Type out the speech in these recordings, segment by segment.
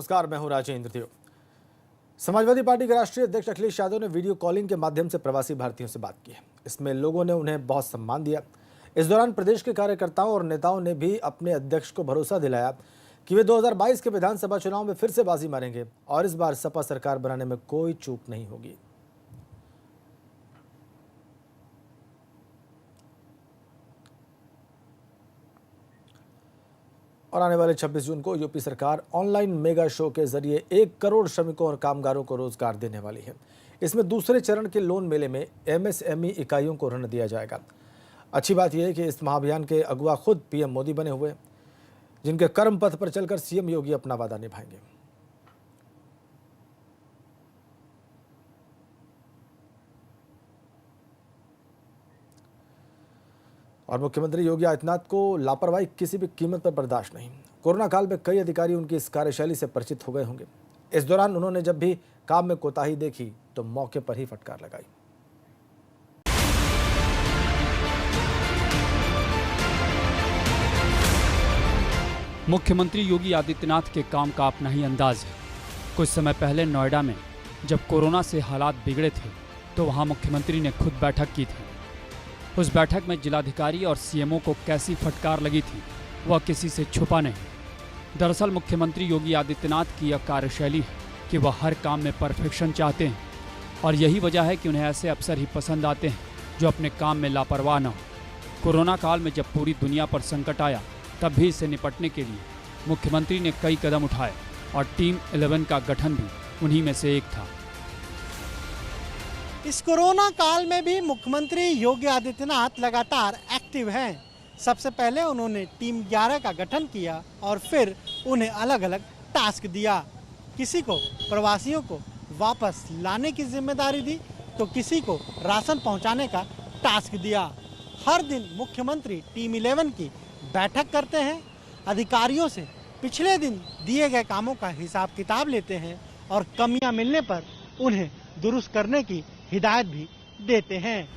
नमस्कार, मैं हूं राजेंद्र देव। समाजवादी पार्टी के राष्ट्रीय अध्यक्ष अखिलेश यादव ने वीडियो कॉलिंग के माध्यम से प्रवासी भारतीयों से बात की है। इसमें लोगों ने उन्हें बहुत सम्मान दिया। इस दौरान प्रदेश के कार्यकर्ताओं और नेताओं ने भी अपने अध्यक्ष को भरोसा दिलाया कि वे 2022 के विधानसभा चुनाव में फिर से बाजी मारेंगे और इस बार सपा सरकार बनाने में कोई चूक नहीं होगी। और आने वाले 26 जून को यूपी सरकार ऑनलाइन मेगा शो के जरिए 1 करोड़ श्रमिकों और कामगारों को रोजगार देने वाली है। इसमें दूसरे चरण के लोन मेले में एमएसएमई इकाइयों को ऋण दिया जाएगा। अच्छी बात यह है कि इस महाअभियान के अगुवा खुद पीएम मोदी बने हुए, जिनके कर्म पथ पर चलकर सीएम योगी अपना वादा निभाएंगे। और मुख्यमंत्री योगी आदित्यनाथ को लापरवाही किसी भी कीमत पर बर्दाश्त नहीं। कोरोना काल में कई अधिकारी उनकी इस कार्यशैली से परिचित हो गए होंगे। इस दौरान उन्होंने जब भी काम में कोताही देखी तो मौके पर ही फटकार लगाई। मुख्यमंत्री योगी आदित्यनाथ के काम का अपना ही अंदाज है। कुछ समय पहले नोएडा में जब कोरोना से हालात बिगड़े थे तो वहां मुख्यमंत्री ने खुद बैठक की थी। उस बैठक में जिलाधिकारी और सीएमओ को कैसी फटकार लगी थी वह किसी से छुपा नहीं। दरअसल मुख्यमंत्री योगी आदित्यनाथ की यह कार्यशैली है कि वह हर काम में परफेक्शन चाहते हैं और यही वजह है कि उन्हें ऐसे अफसर ही पसंद आते हैं जो अपने काम में लापरवाह न हो। कोरोना काल में जब पूरी दुनिया पर संकट आया तब भी इससे निपटने के लिए मुख्यमंत्री ने कई कदम उठाए और टीम 11 का गठन भी उन्हीं में से एक था। इस कोरोना काल में भी मुख्यमंत्री योगी आदित्यनाथ लगातार एक्टिव हैं। सबसे पहले उन्होंने टीम 11 का गठन किया और फिर उन्हें अलग अलग टास्क दिया। किसी को प्रवासियों को वापस लाने की जिम्मेदारी दी तो किसी को राशन पहुंचाने का टास्क दिया। हर दिन मुख्यमंत्री टीम 11 की बैठक करते हैं, अधिकारियों से पिछले दिन दिए गए कामों का हिसाब किताब लेते हैं और कमियां मिलने पर उन्हें दुरुस्त करने की हिदायत भी देते हैं।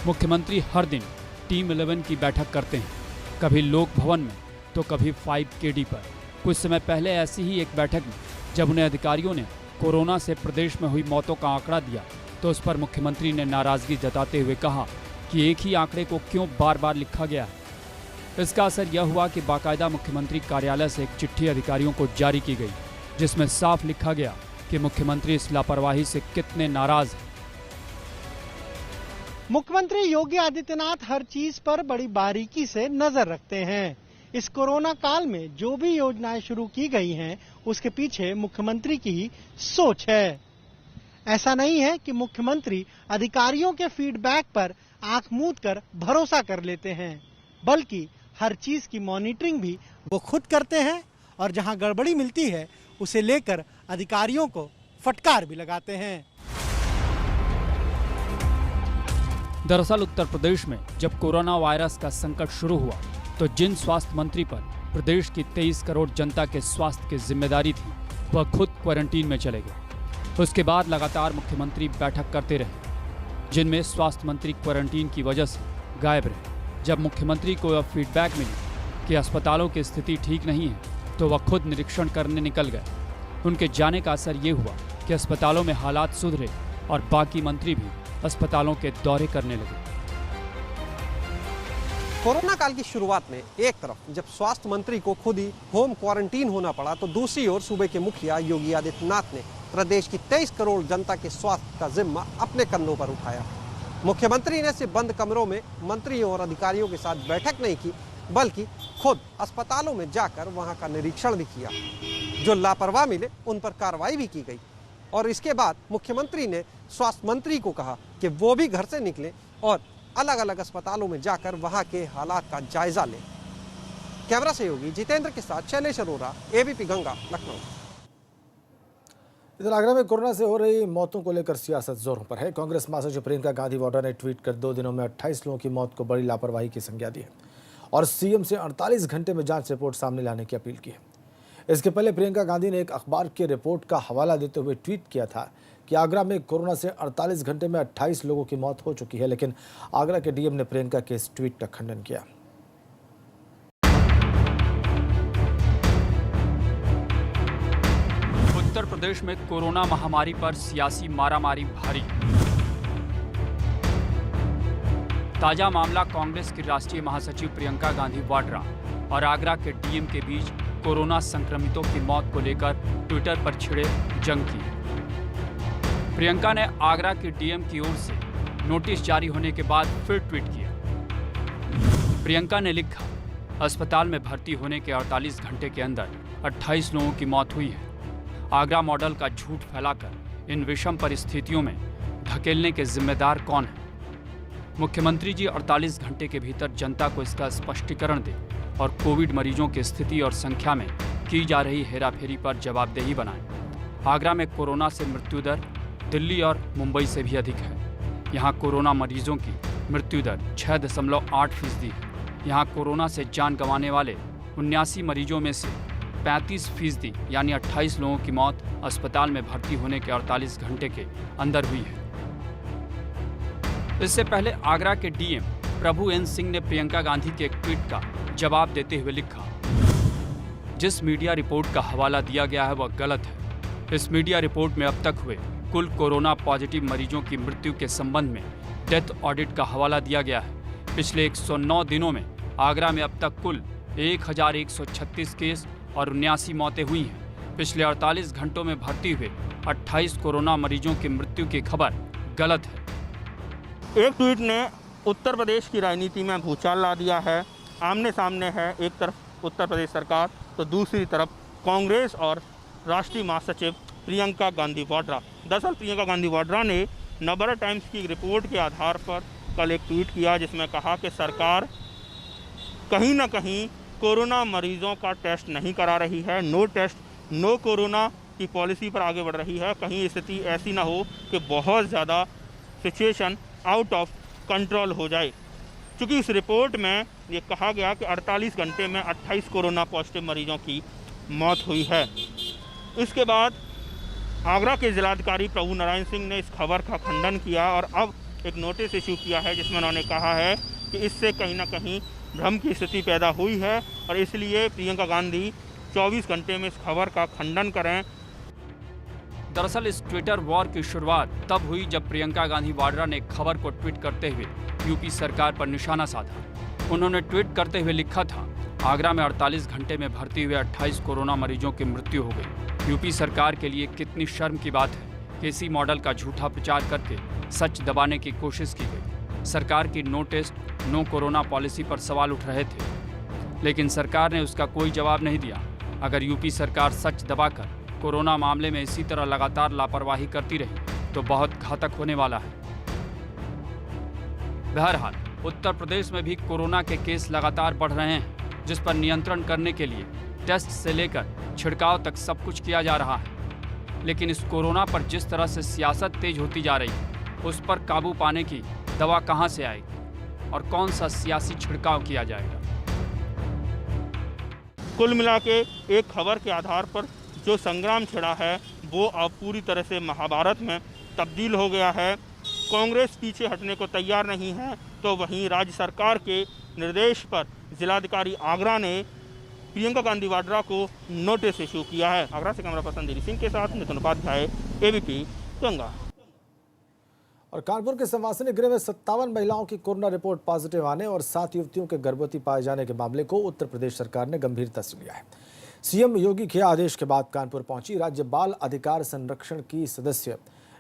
मुख्यमंत्री हर दिन टीम 11 की बैठक करते हैं, कभी लोक भवन में तो कभी 5KD पर। कुछ समय पहले ऐसी ही एक बैठक में जब उन्हें अधिकारियों ने कोरोना से प्रदेश में हुई मौतों का आंकड़ा दिया तो उस पर मुख्यमंत्री ने नाराजगी जताते हुए कहा कि एक ही आंकड़े को क्यों बार बार लिखा गया है। इसका असर यह हुआ कि बाकायदा मुख्यमंत्री कार्यालय से एक चिट्ठी अधिकारियों को जारी की गई जिसमें साफ लिखा गया कि मुख्यमंत्री इस लापरवाही से कितने नाराज हैं। मुख्यमंत्री योगी आदित्यनाथ हर चीज पर बड़ी बारीकी से नजर रखते हैं। इस कोरोना काल में जो भी योजनाएं शुरू की गई हैं उसके पीछे मुख्यमंत्री की ही सोच है। ऐसा नहीं है कि मुख्यमंत्री अधिकारियों के फीडबैक पर आंख मूंद कर भरोसा कर लेते हैं, बल्कि हर चीज की मॉनिटरिंग भी वो खुद करते हैं और जहां गड़बड़ी मिलती है उसे लेकर अधिकारियों को फटकार भी लगाते हैं। दरअसल उत्तर प्रदेश में जब कोरोना वायरस का संकट शुरू हुआ तो जिन स्वास्थ्य मंत्री पर प्रदेश की 23 करोड़ जनता के स्वास्थ्य की जिम्मेदारी थी वह खुद क्वारंटीन में चले गए। उसके बाद लगातार मुख्यमंत्री बैठक करते रहे जिनमें स्वास्थ्य मंत्री क्वारंटीन की वजह से गायब रहे। जब मुख्यमंत्री को यह फीडबैक मिली कि अस्पतालों की स्थिति ठीक नहीं है तो वह खुद निरीक्षण करने निकल गए। उनके जाने का असर ये हुआ कि अस्पतालों में हालात सुधरे और बाकी मंत्री भी अस्पतालों के दौरे करने लगे। कोरोना काल की शुरुआत में एक तरफ जब स्वास्थ्य मंत्री को खुद ही होम क्वारंटीन होना पड़ा तो दूसरी ओर सूबे के मुखिया योगी आदित्यनाथ ने प्रदेश की 23 करोड़ जनता के स्वास्थ्य का जिम्मा अपने कंधों पर उठाया। मुख्यमंत्री ने सिर्फ बंद कमरों में मंत्रियों और अधिकारियों के साथ बैठक नहीं की बल्कि खुद अस्पतालों में जाकर वहां का निरीक्षण भी किया। जो लापरवाह मिले उन पर कार्रवाई भी की गई और इसके बाद मुख्यमंत्री ने स्वास्थ्य मंत्री को कहा कि वो भी घर से निकले और अलग अलग अस्पतालों में जाकर वहां के हालात का जायजा लें। कैमरा सहयोगी जितेंद्र के साथ शैलेश अरोरा, एबीपी गंगा, लखनऊ। इधर आगरा में कोरोना से हो रही मौतों को लेकर सियासत जोरों पर है। कांग्रेस महासचिव प्रियंका गांधी वाड्रा ने ट्वीट कर 2 दिनों में 28 लोगों की मौत को बड़ी लापरवाही की संज्ञा दी है और सीएम से 48 घंटे में जांच रिपोर्ट सामने लाने की अपील की है। इसके पहले प्रियंका गांधी ने एक अखबार की रिपोर्ट का हवाला देते हुए ट्वीट किया था कि आगरा में कोरोना से 48 घंटे में 28 लोगों की मौत हो चुकी है, लेकिन आगरा के डीएम ने प्रियंका के इस ट्वीट का खंडन किया। प्रदेश में कोरोना महामारी पर सियासी मारामारी भारी। ताजा मामला कांग्रेस की राष्ट्रीय महासचिव प्रियंका गांधी वाड्रा और आगरा के डीएम के बीच कोरोना संक्रमितों की मौत को लेकर ट्विटर पर छिड़े जंग की। प्रियंका ने आगरा के डीएम की ओर से नोटिस जारी होने के बाद फिर ट्वीट किया। प्रियंका ने लिखा, अस्पताल में भर्ती होने के 48 घंटे के अंदर 28 लोगों की मौत हुई है। आगरा मॉडल का झूठ फैलाकर इन विषम परिस्थितियों में धकेलने के जिम्मेदार कौन है? मुख्यमंत्री जी 48 घंटे के भीतर जनता को इसका स्पष्टीकरण दें और कोविड मरीजों की स्थिति और संख्या में की जा रही हेराफेरी पर जवाबदेही बनाएं। आगरा में कोरोना से मृत्यु दर दिल्ली और मुंबई से भी अधिक है। यहाँ कोरोना मरीजों की मृत्यु दर 6.8% है। यहाँ कोरोना से जान गंवाने वाले 79 मरीजों में से 35% यानी 28 लोगों की मौत अस्पताल में भर्ती होने के 48 घंटे के अंदर हुई है। इससे पहले आगरा के डीएम प्रभु एन सिंह ने प्रियंका गांधी के एक ट्वीट का जवाब देते हुए लिखा, जिस मीडिया रिपोर्ट का हवाला दिया गया है वह गलत है। इस मीडिया रिपोर्ट में अब तक हुए कुल कोरोना पॉजिटिव मरीजों की मृत्यु के संबंध में डेथ ऑडिट का हवाला दिया गया है। पिछले 109 दिनों में आगरा में अब तक कुल 1136 केस और 79 मौतें हुई हैं। पिछले 48 घंटों में भर्ती हुए 28 कोरोना मरीजों की मृत्यु की खबर गलत है। एक ट्वीट ने उत्तर प्रदेश की राजनीति में भूचाल ला दिया है। आमने सामने है एक तरफ उत्तर प्रदेश सरकार तो दूसरी तरफ कांग्रेस और राष्ट्रीय महासचिव प्रियंका गांधी वाड्रा। दरअसल प्रियंका गांधी वाड्रा ने नवभारत टाइम्स की रिपोर्ट के आधार पर कल एक ट्वीट किया जिसमें कहा कि सरकार कहीं ना कहीं कोरोना मरीजों का टेस्ट नहीं करा रही है, नो टेस्ट नो कोरोना की पॉलिसी पर आगे बढ़ रही है। कहीं स्थिति ऐसी ना हो कि बहुत ज़्यादा सिचुएशन आउट ऑफ कंट्रोल हो जाए। चूँकि इस रिपोर्ट में ये कहा गया कि 48 घंटे में 28 कोरोना पॉजिटिव मरीजों की मौत हुई है। इसके बाद आगरा के जिलाधिकारी प्रभु नारायण सिंह ने इस खबर का खंडन किया और अब एक नोटिस इशू किया है जिसमें उन्होंने कहा है कि इससे कहीं ना कहीं भ्रम की स्थिति पैदा हुई है और इसलिए प्रियंका गांधी 24 घंटे में इस खबर का खंडन करें। दरअसल इस ट्विटर वॉर की शुरुआत तब हुई जब प्रियंका गांधी वाड्रा ने खबर को ट्वीट करते हुए यूपी सरकार पर निशाना साधा। उन्होंने ट्वीट करते हुए लिखा था, आगरा में 48 घंटे में भर्ती हुए 28 कोरोना मरीजों की मृत्यु हो गई। यूपी सरकार के लिए कितनी शर्म की बात है कि इसी मॉडल का झूठा प्रचार करके सच दबाने की कोशिश की गई। सरकार की no test no corona policy पर सवाल उठ रहे थे, लेकिन सरकार ने उसका कोई जवाब नहीं दिया। अगर यूपी सरकार सच दबाकर कोरोना मामले में इसी तरह लगातार लापरवाही करती रही तो बहुत घातक होने वाला है। बहरहाल उत्तर प्रदेश में भी कोरोना के केस लगातार बढ़ रहे हैं, जिस पर नियंत्रण करने के लिए टेस्ट से लेकर छिड़काव तक सब कुछ किया जा रहा है। लेकिन इस कोरोना पर जिस तरह से सियासत तेज होती जा रही है, उस पर काबू पाने की दवा कहां से आएगी और कौन सा सियासी छिड़काव किया जाएगा? कुल मिला के एक खबर के आधार पर जो संग्राम छिड़ा है वो अब पूरी तरह से महाभारत में तब्दील हो गया है। कांग्रेस पीछे हटने को तैयार नहीं है तो वहीं राज्य सरकार के निर्देश पर जिलाधिकारी आगरा ने प्रियंका गांधी वाड्रा को नोटिस इशू किया है। आगरा से कैमरा पर्सन दिलीप सिंह के साथ नितिन उपाध्याय, एबीपी गंगा। और कानपुर के संवासनी गृह में 57 महिलाओं की कोरोना रिपोर्ट पॉजिटिव आने और 7 युवतियों के गर्भवती पाए जाने के मामले को उत्तर प्रदेश सरकार ने गंभीरता से लिया है। सीएम योगी के आदेश के बाद कानपुर पहुंची राज्य बाल अधिकार संरक्षण की सदस्य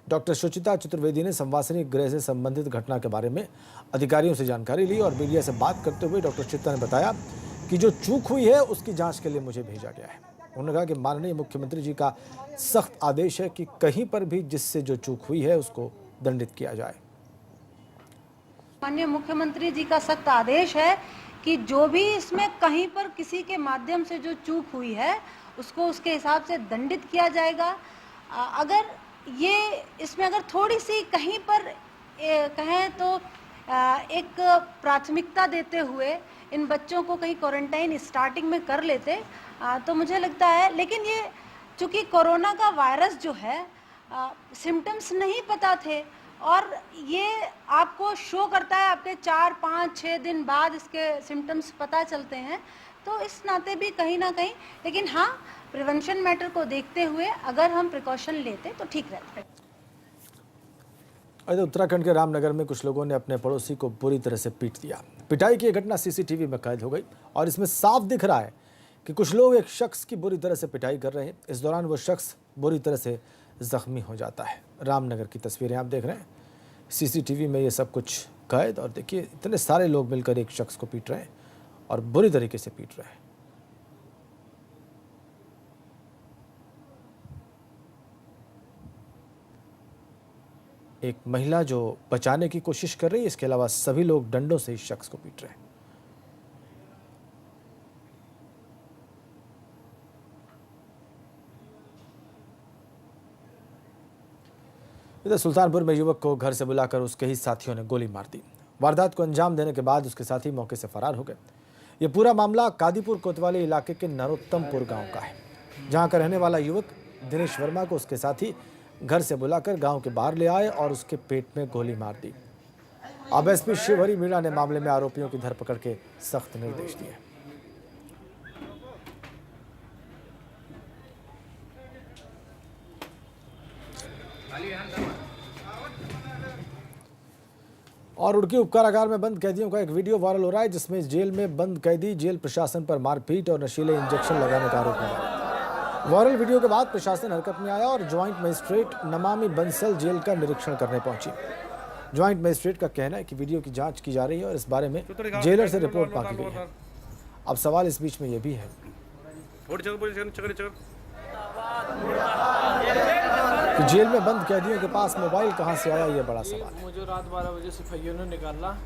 डॉक्टर सुचिता चतुर्वेदी ने संवासनी गृह से संबंधित घटना के बारे में अधिकारियों से जानकारी ली और मीडिया से बात करते हुए डॉक्टर चित्ता ने बताया कि जो चूक हुई है उसकी जांच के लिए मुझे भेजा गया है। उन्होंने कहा कि माननीय मुख्यमंत्री जी का सख्त आदेश है कि कहीं पर भी जिससे जो चूक हुई है उसको दंडित किया जाए। माननीय मुख्यमंत्री जी का सख्त आदेश है कि जो भी इसमें कहीं पर किसी के माध्यम से जो चूक हुई है उसको उसके हिसाब से दंडित किया जाएगा। अगर ये इसमें अगर थोड़ी सी कहीं पर कहें तो एक प्राथमिकता देते हुए इन बच्चों को कहीं क्वारंटाइन स्टार्टिंग में कर लेते तो मुझे लगता है, लेकिन ये चूँकि कोरोना का वायरस जो है सिम्टम्स नहीं पता थे और ये आपको शो करता है, आपके 4, 5, 6 दिन बाद इसके सिम्टम्स पता चलते हैं, तो इस नाते भी कहीं ना कहीं, लेकिन हाँ, प्रिवेंशन मैटर को देखते हुए अगर हम प्रिकॉशन लेते तो ठीक रहता है। उत्तराखंड के रामनगर में कुछ लोगों ने अपने पड़ोसी को बुरी तरह से पीट दिया। पिटाई की घटना सीसीटीवी में कैद हो गई और इसमें साफ दिख रहा है कि कुछ लोग एक शख्स की बुरी तरह से पिटाई कर रहे हैं। इस दौरान वो शख्स बुरी तरह से जख्मी हो जाता है। रामनगर की तस्वीरें आप देख रहे हैं, सीसीटीवी में ये सब कुछ कैद। और देखिए, इतने सारे लोग मिलकर एक शख्स को पीट रहे हैं और बुरी तरीके से पीट रहे हैं। एक महिला जो बचाने की कोशिश कर रही है, इसके अलावा सभी लोग डंडों से इस शख्स को पीट रहे हैं। इधर सुल्तानपुर में युवक को घर से बुलाकर उसके ही साथियों ने गोली मार दी। वारदात को अंजाम देने के बाद उसके साथी मौके से फरार हो गए। यह पूरा मामला कादीपुर कोतवाली इलाके के नरोत्तमपुर गांव का है, जहां का रहने वाला युवक दिनेश वर्मा को उसके साथी घर से बुलाकर गांव के बाहर ले आए और उसके पेट में गोली मार दी। अब एसपी शिवहरी मीणा ने मामले में आरोपियों की धरपकड़ के सख्त निर्देश दिए। और उड़की उपकारागार में बंद कैदियों का एक वीडियो वायरल हो रहा है, जिसमें जेल में बंद कैदी जेल प्रशासन पर मारपीट और नशीले इंजेक्शन लगाने का आरोप लगा रहे हैं। वायरल वीडियो के बाद प्रशासन हरकत में आया और joint magistrate Namami Bansal jail का निरीक्षण करने पहुंची। ज्वाइंट मजिस्ट्रेट का कहना है कि वीडियो की जांच की जा रही है और इस बारे में जेलर से रिपोर्ट मांगी गई है। अब सवाल इस बीच में यह भी है कि जेल में बंद कैदियों के पास मोबाइल कहां से आया, यह बड़ा सवाल है। मुझे रात 12 बजे सिपाहियों ने निकाला।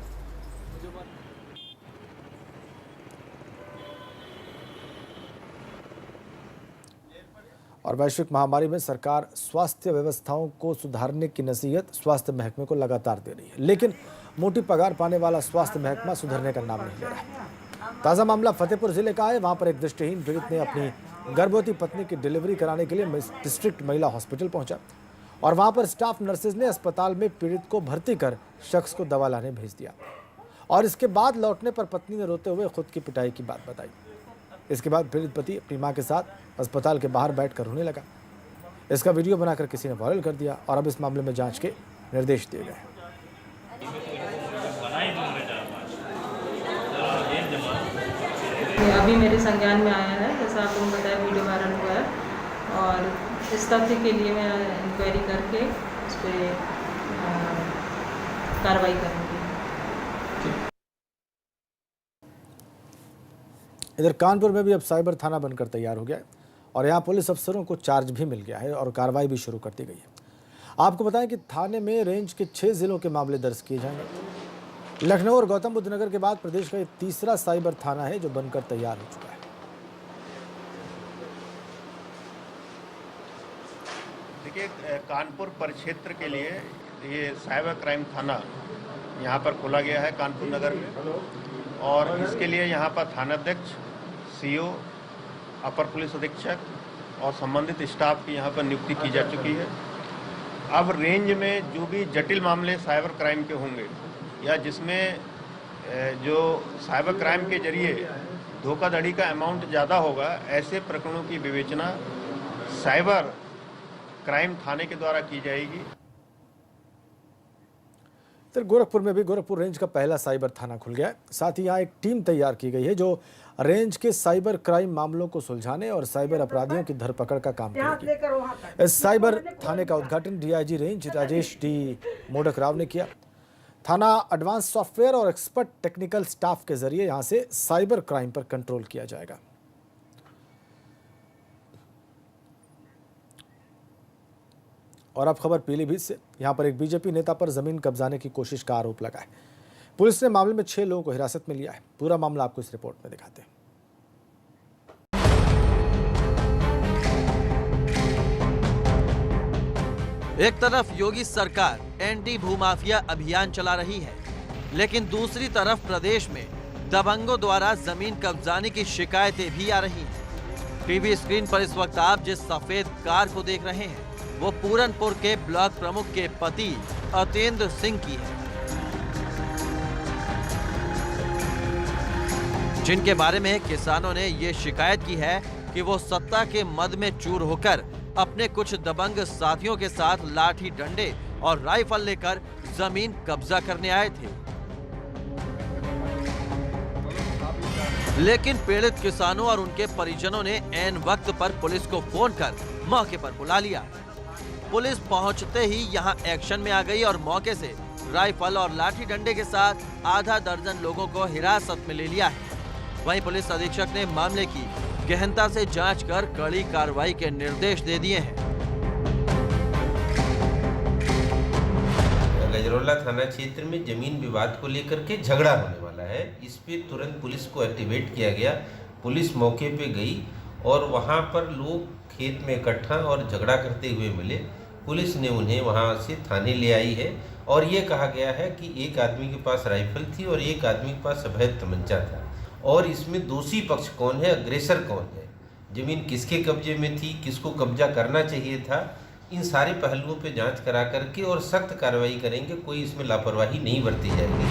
और वैश्विक महामारी में सरकार स्वास्थ्य व्यवस्थाओं को सुधारने की नसीहत स्वास्थ्य महकमे को लगातार दे रही है, लेकिन मोटी पगार पाने वाला स्वास्थ्य महकमा सुधरने का नाम नहीं ले रहा। ताज़ा मामला फतेहपुर जिले का है। वहां पर एक दृष्टिहीन पीड़ित ने अपनी गर्भवती पत्नी की डिलीवरी कराने के लिए डिस्ट्रिक्ट महिला हॉस्पिटल पहुंचा और वहां पर स्टाफ नर्सेज ने अस्पताल में पीड़ित को भर्ती कर शख्स को दवा लाने भेज दिया और इसके बाद लौटने पर पत्नी ने रोते हुए खुद की पिटाई की बात बताई। इसके बाद पीड़ित पति अपनी मां के साथ अस्पताल के बाहर बैठकर रोने लगा। इसका वीडियो बनाकर किसी ने वायरल कर दिया और अब इस मामले में जांच के निर्देश दिए गए। अभी मेरे संज्ञान में आया है, जैसा आपको बताया वीडियो वायरल हुआ है और इस तथ्य के लिए मैं इंक्वायरी करके उस पर कार्रवाई करूँगी। इधर कानपुर में भी अब साइबर थाना बनकर तैयार हो गया है और यहाँ पुलिस अफसरों को चार्ज भी मिल गया है और कार्रवाई भी शुरू कर दी गई है। आपको बताएं कि थाने में रेंज के 6 जिलों के मामले दर्ज किए जाएंगे। लखनऊ और गौतम बुद्ध नगर के बाद प्रदेश का ये तीसरा साइबर थाना है जो बनकर तैयार हो चुका है। देखिए, कानपुर परिक्षेत्र के लिए ये साइबर क्राइम थाना यहाँ पर खोला गया है कानपुर नगर में और इसके लिए यहाँ पर थानाध्यक्ष, सीओ, अपर पुलिस अधीक्षक और संबंधित स्टाफ की यहाँ पर नियुक्ति की जा चुकी है। अब रेंज में जो भी जटिल मामले साइबर क्राइम के होंगे या जिसमें जो साइबर क्राइम के जरिए धोखाधड़ी का अमाउंट ज़्यादा होगा, ऐसे प्रकरणों की विवेचना साइबर क्राइम थाने के द्वारा की जाएगी। इधर गोरखपुर में भी गोरखपुर रेंज का पहला साइबर थाना खुल गया है। साथ ही यहाँ एक टीम तैयार की गई है जो रेंज के साइबर क्राइम मामलों को सुलझाने और साइबर अपराधियों की धरपकड़ का काम करेगी। इस साइबर थाने का उद्घाटन DIG range Rajesh D modak Rao ने किया। थाना एडवांस सॉफ्टवेयर और एक्सपर्ट टेक्निकल स्टाफ के जरिए यहाँ से साइबर क्राइम पर कंट्रोल किया जाएगा। और अब खबर पीलीभीत से। यहां पर एक बीजेपी नेता पर जमीन कब्जाने की कोशिश का आरोप लगा है। पुलिस ने मामले में 6 लोगों को हिरासत में लिया है। पूरा मामला आपको इस रिपोर्ट में दिखाते हैं। एक तरफ योगी सरकार एंटी भूमाफिया अभियान चला रही है, लेकिन दूसरी तरफ प्रदेश में दबंगों द्वारा जमीन कब्जाने की शिकायतें भी आ रही हैं। टीवी स्क्रीन पर इस वक्त आप जिस सफेद कार को देख रहे हैं वो पूरनपुर के ब्लॉक प्रमुख के पति अतेंद्र सिंह की है। जिनके बारे में किसानों ने ये शिकायत की है कि वो सत्ता के मद में चूर होकर अपने कुछ दबंग साथियों के साथ लाठी डंडे और राइफल लेकर जमीन कब्जा करने आए थे। लेकिन पीड़ित किसानों और उनके परिजनों ने ऐन वक्त पर पुलिस को फोन कर मौके पर बुला लिया। पुलिस पहुंचते ही यहां एक्शन में आ गई और मौके से राइफल और लाठी डंडे के साथ आधा दर्जन लोगों को हिरासत में ले लिया है। वहीं पुलिस अधीक्षक ने मामले की गहनता से जांच कर कड़ी कार्रवाई के निर्देश दे दिए हैं। गजरौला थाना क्षेत्र में जमीन विवाद को लेकर के झगड़ा होने वाला है। इस पे तुरंत पुलिस को एक्टिवेट किया गया। पुलिस मौके पे गई और वहां पर लोग खेत में इकट्ठा और झगड़ा करते हुए मिले। पुलिस ने उन्हें वहां से थाने ले आई है और ये कहा गया है कि एक आदमी के पास राइफल थी और एक आदमी के पास अवैध तमंचा था। और इसमें दोषी पक्ष कौन है, अग्रेसर कौन है, जमीन किसके कब्जे में थी, किसको कब्जा करना चाहिए था, इन सारे पहलुओं पे जांच करा करके और सख्त कार्रवाई करेंगे। कोई इसमें लापरवाही नहीं बरती जाएगी।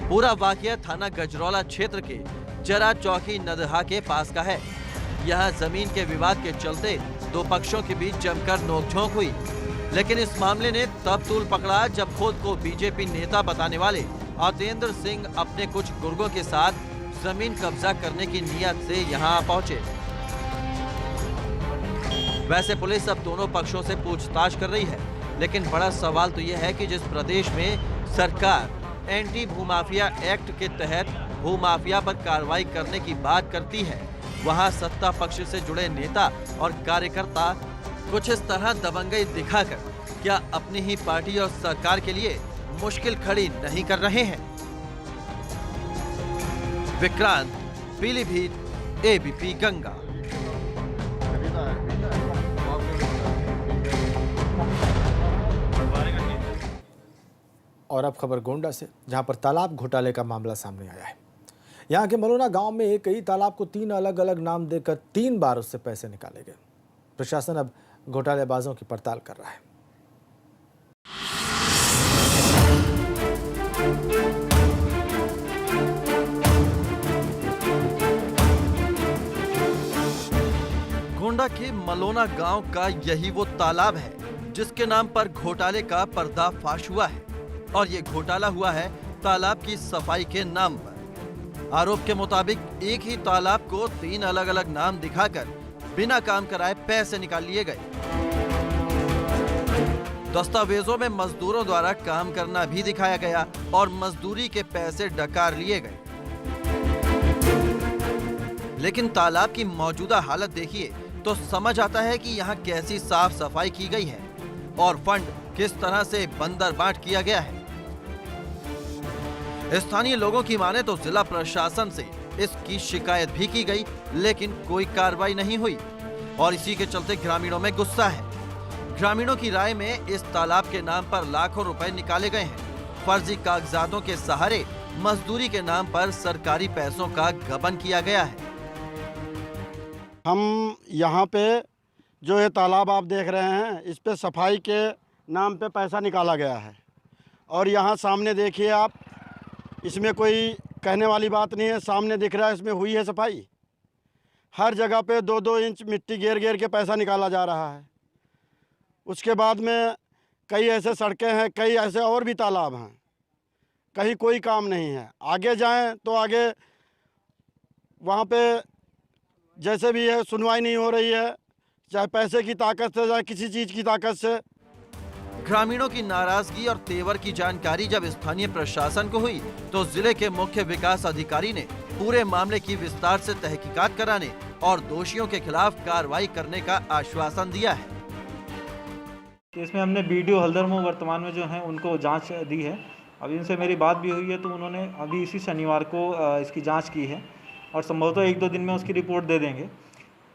पूरा वाकया थाना गजरौला क्षेत्र के जरा चौकी नदहा के पास का है। यहाँ जमीन के विवाद के चलते दो पक्षों के बीच जमकर नोकझोंक हुई, लेकिन इस मामले ने तब तूल पकड़ा जब खुद को बीजेपी नेता बताने वाले अतेंद्र सिंह अपने कुछ गुर्गों के साथ जमीन कब्जा करने की नियत से यहाँ पहुंचे। वैसे पुलिस अब दोनों पक्षों से पूछताछ कर रही है, लेकिन बड़ा सवाल तो यह है कि जिस प्रदेश में सरकार एंटी भूमाफिया एक्ट के तहत भूमाफिया पर कार्रवाई करने की बात करती है, वहां सत्ता पक्ष से जुड़े नेता और कार्यकर्ता कुछ इस तरह दबंगई दिखाकर क्या अपनी ही पार्टी और सरकार के लिए मुश्किल खड़ी नहीं कर रहे हैं। विक्रांत, पीलीभीत, एबीपी गंगा। और अब खबर गोंडा से, जहां पर तालाब घोटाले का मामला सामने आया है। यहां के मलोना गांव में एक ही तालाब को 3 अलग अलग नाम देकर 3 बार उससे पैसे निकाले गए। प्रशासन अब घोटालेबाजों की पड़ताल कर रहा है। गोंडा के मलोना गांव का यही वो तालाब है जिसके नाम पर घोटाले का पर्दाफाश हुआ है, और ये घोटाला हुआ है तालाब की सफाई के नाम पर। आरोप के मुताबिक एक ही तालाब को 3 अलग अलग नाम दिखाकर बिना काम कराए पैसे निकाल लिए गए। दस्तावेजों में मजदूरों द्वारा काम करना भी दिखाया गया और मजदूरी के पैसे डकार लिए गए। लेकिन तालाब की मौजूदा हालत देखिए तो समझ आता है कि यहाँ कैसी साफ सफाई की गई है और फंड किस तरह से बंदर बांट किया गया है। स्थानीय लोगों की माने तो जिला प्रशासन से इसकी शिकायत भी की गई, लेकिन कोई कार्रवाई नहीं हुई और इसी के चलते ग्रामीणों में गुस्सा है। ग्रामीणों की राय में इस तालाब के नाम पर लाखों रुपए निकाले गए हैं। फर्जी कागजातों के सहारे मजदूरी के नाम पर सरकारी पैसों का गबन किया गया है। हम यहाँ पे जो ये तालाब आप देख रहे हैं, इस पे सफाई के नाम पे पैसा निकाला गया है और यहाँ सामने देखिए आप, इसमें कोई कहने वाली बात नहीं है। सामने दिख रहा है, इसमें हुई है सफाई। हर जगह पे 2-2 इंच मिट्टी घेर घेर के पैसा निकाला जा रहा है। उसके बाद में कई ऐसे सड़कें हैं, कई ऐसे और भी तालाब हैं, कहीं कोई काम नहीं है। आगे जाएं तो आगे वहाँ पे जैसे भी है सुनवाई नहीं हो रही है, चाहे पैसे की ताकत से, चाहे किसी चीज़ की ताकत से। ग्रामीणों की नाराजगी और तेवर की जानकारी जब स्थानीय प्रशासन को हुई तो जिले के मुख्य विकास अधिकारी ने पूरे मामले की विस्तार से तहकीकात कराने और दोषियों के खिलाफ कार्रवाई करने का आश्वासन दिया है। इसमें हमने बीडीओ हल्दरमो वर्तमान में जो हैं उनको जांच दी है। अभी उनसे मेरी बात भी हुई है तो उन्होंने अभी इसी शनिवार को इसकी जांच की है और संभवतः 1-2 दिन में उसकी रिपोर्ट दे देंगे।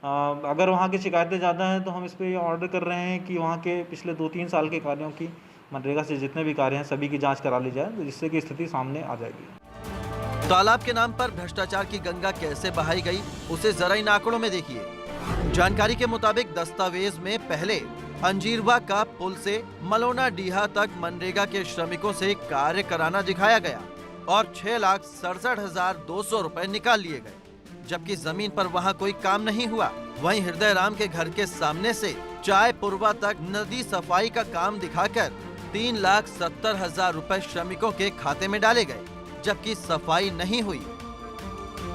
अगर वहाँ की शिकायतें ज़्यादा हैं तो हम इस पर ऑर्डर कर रहे हैं कि वहाँ के पिछले 2-3 साल के कार्यों की, मनरेगा से जितने भी कार्य हैं सभी की जांच करा ली जाए, जिससे कि स्थिति सामने आ जाएगी। तालाब के नाम पर भ्रष्टाचार की गंगा कैसे बहाई गई उसे जरा इन आंकड़ों में देखिए। जानकारी के मुताबिक दस्तावेज में पहले अंजीरवा का पुल से मलोना डीहा तक मनरेगा के श्रमिकों से कार्य कराना दिखाया गया। और 6,67,200 रुपए निकाल लिए गए। जबकि जमीन पर वहां कोई काम नहीं हुआ। वहीं हृदय राम के घर के सामने से चाय पुरवा तक नदी सफाई का काम दिखाकर 3,70,000 रुपए श्रमिकों के खाते में डाले गए, जबकि सफाई नहीं हुई।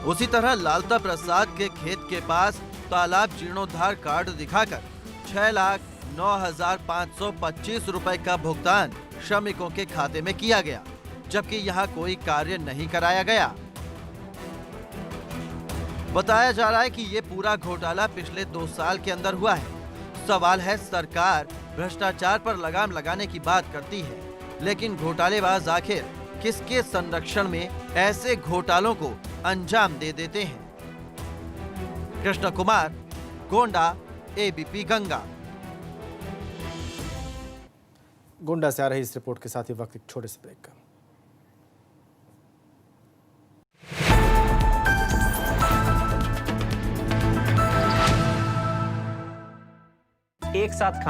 उसी तरह लालता प्रसाद के खेत के पास तालाब जीर्णोद्धार कार्ड दिखाकर 6,09,525 रुपए का भुगतान श्रमिकों के खाते में किया गया, जबकि यहाँ कोई कार्य नहीं कराया गया। बताया जा रहा है कि ये पूरा घोटाला पिछले 2 साल के अंदर हुआ है। सवाल है, सरकार भ्रष्टाचार पर लगाम लगाने की बात करती है, लेकिन घोटालेबाज आखिर किसके संरक्षण में ऐसे घोटालों को अंजाम दे देते हैं? कृष्ण कुमार, गोंडा, एबीपी गंगा। गोंडा से आ रही इस रिपोर्ट के साथ ही वक्त एक छोटे से ब्रेक का। एक साथ